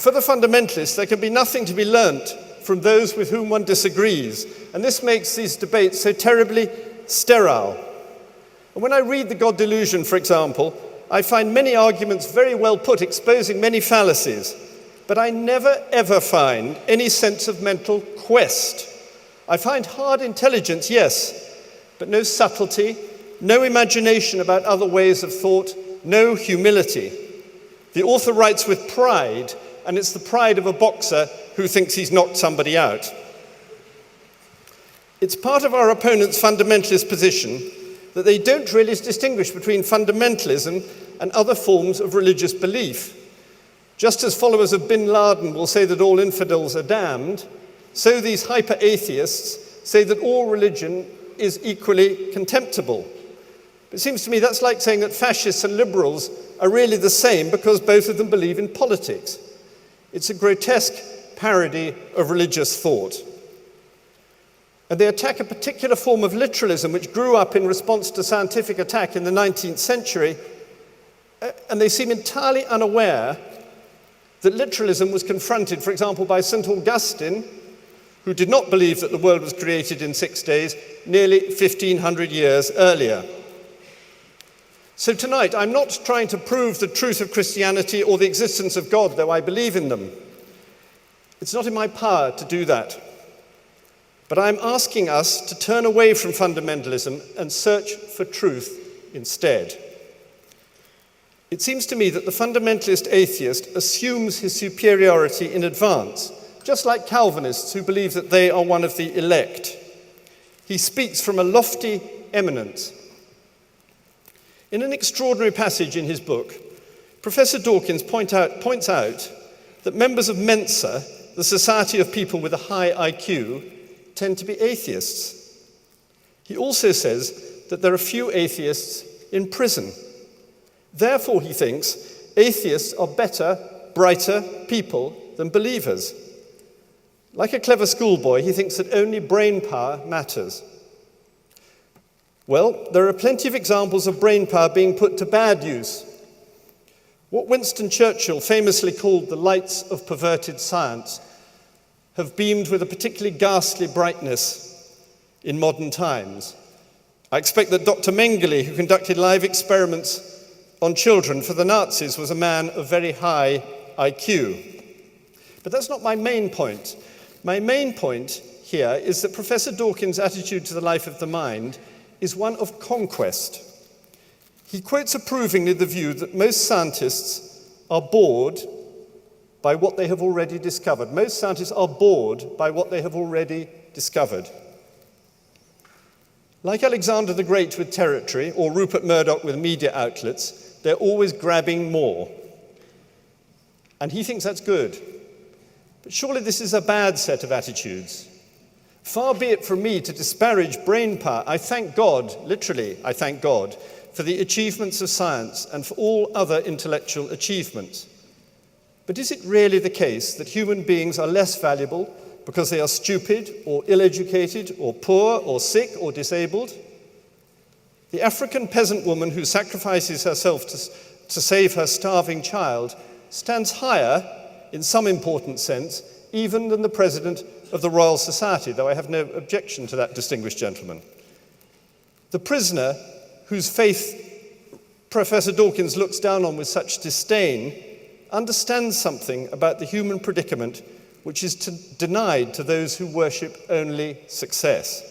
For the fundamentalists, there can be nothing to be learnt from those with whom one disagrees, and this makes these debates so terribly sterile. And when I read The God Delusion, for example, I find many arguments very well put, exposing many fallacies, but I never ever find any sense of mental quest. I find hard intelligence, yes, but no subtlety, no imagination about other ways of thought, no humility. The author writes with pride, and it's the pride of a boxer who thinks he's knocked somebody out. It's part of our opponents' fundamentalist position that they don't really distinguish between fundamentalism and other forms of religious belief. Just as followers of bin Laden will say that all infidels are damned, so these hyper-atheists say that all religion is equally contemptible. It seems to me that's like saying that fascists and liberals are really the same because both of them believe in politics. It's a grotesque parody of religious thought. And they attack a particular form of literalism which grew up in response to scientific attack in the 19th century, and they seem entirely unaware that literalism was confronted, for example, by St. Augustine, who did not believe that the world was created in 6 days, nearly 1,500 years earlier. So tonight, I'm not trying to prove the truth of Christianity or the existence of God, though I believe in them. It's not in my power to do that. But I'm asking us to turn away from fundamentalism and search for truth instead. It seems to me that the fundamentalist atheist assumes his superiority in advance, just like Calvinists who believe that they are one of the elect. He speaks from a lofty eminence. In an extraordinary passage in his book, Professor Dawkins points out that members of Mensa, the Society of People with a High IQ, tend to be atheists. He also says that there are few atheists in prison. Therefore, he thinks, atheists are better, brighter people than believers. Like a clever schoolboy, he thinks that only brain power matters. Well, there are plenty of examples of brain power being put to bad use. What Winston Churchill famously called the lights of perverted science have beamed with a particularly ghastly brightness in modern times. I expect that Dr. Mengele, who conducted live experiments on children for the Nazis, was a man of very high IQ. But that's not my main point. My main point here is that Professor Dawkins' attitude to the life of the mind is one of conquest. He quotes approvingly the view that most scientists are bored by what they have already discovered. Most scientists are bored by what they have already discovered. Like Alexander the Great with territory, or Rupert Murdoch with media outlets, they're always grabbing more. And he thinks that's good. But surely this is a bad set of attitudes. Far be it from me to disparage brain power. I thank God, literally, I thank God, for the achievements of science and for all other intellectual achievements. But is it really the case that human beings are less valuable because they are stupid or ill-educated or poor or sick or disabled? The African peasant woman who sacrifices herself to save her starving child stands higher, in some important sense, even than the president of the Royal Society, though I have no objection to that distinguished gentleman. The prisoner, whose faith Professor Dawkins looks down on with such disdain, understands something about the human predicament which is denied to those who worship only success.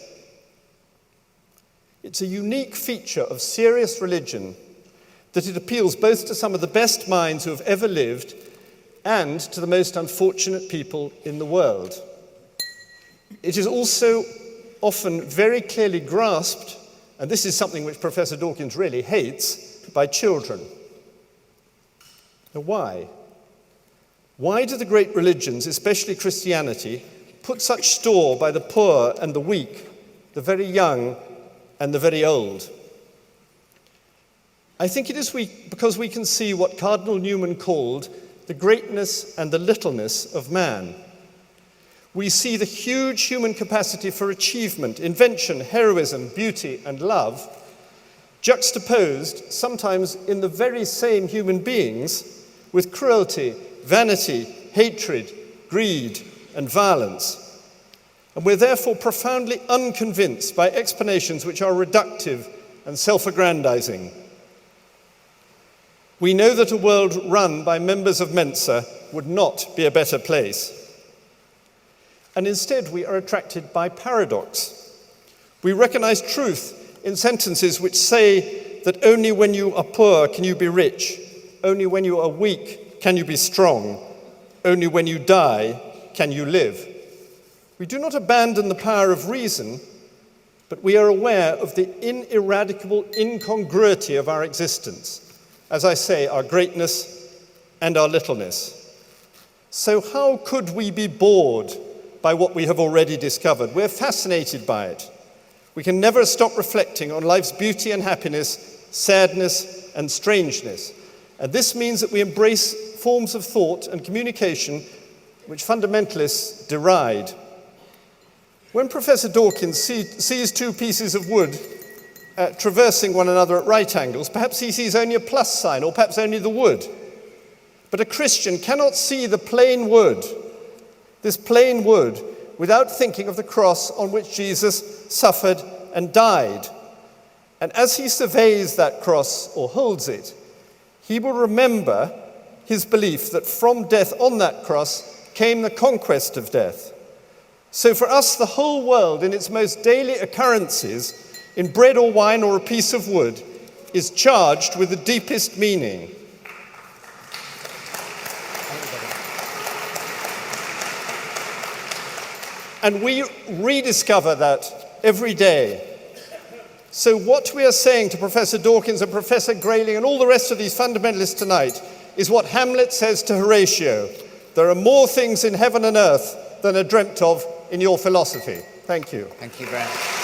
It's a unique feature of serious religion that it appeals both to some of the best minds who have ever lived and to the most unfortunate people in the world. It is also often very clearly grasped, and this is something which Professor Dawkins really hates, by children. Now, why? Why do the great religions, especially Christianity, put such store by the poor and the weak, the very young and the very old? I think it is because we can see what Cardinal Newman called the greatness and the littleness of man. We see the huge human capacity for achievement, invention, heroism, beauty, and love, juxtaposed, sometimes in the very same human beings, with cruelty, vanity, hatred, greed, and violence. And we're therefore profoundly unconvinced by explanations which are reductive and self-aggrandizing. We know that a world run by members of Mensa would not be a better place. And instead, we are attracted by paradox. We recognize truth in sentences which say that only when you are poor can you be rich, only when you are weak can you be strong, only when you die can you live. We do not abandon the power of reason, but we are aware of the ineradicable incongruity of our existence. As I say, our greatness and our littleness. So how could we be bored by what we have already discovered? We're fascinated by it. We can never stop reflecting on life's beauty and happiness, sadness and strangeness. And this means that we embrace forms of thought and communication which fundamentalists deride. When Professor Dawkins sees two pieces of wood traversing one another at right angles, perhaps he sees only a plus sign, or perhaps only the wood. But a Christian cannot see the plain wood, this plain wood, without thinking of the cross on which Jesus suffered and died. And as he surveys that cross, or holds it, he will remember his belief that from death on that cross came the conquest of death. So for us, the whole world in its most daily occurrences, in bread or wine or a piece of wood, is charged with the deepest meaning. And we rediscover that every day. So what we are saying to Professor Dawkins and Professor Grayling and all the rest of these fundamentalists tonight is what Hamlet says to Horatio: there are more things in heaven and earth than are dreamt of in your philosophy. Thank you. Thank you very much.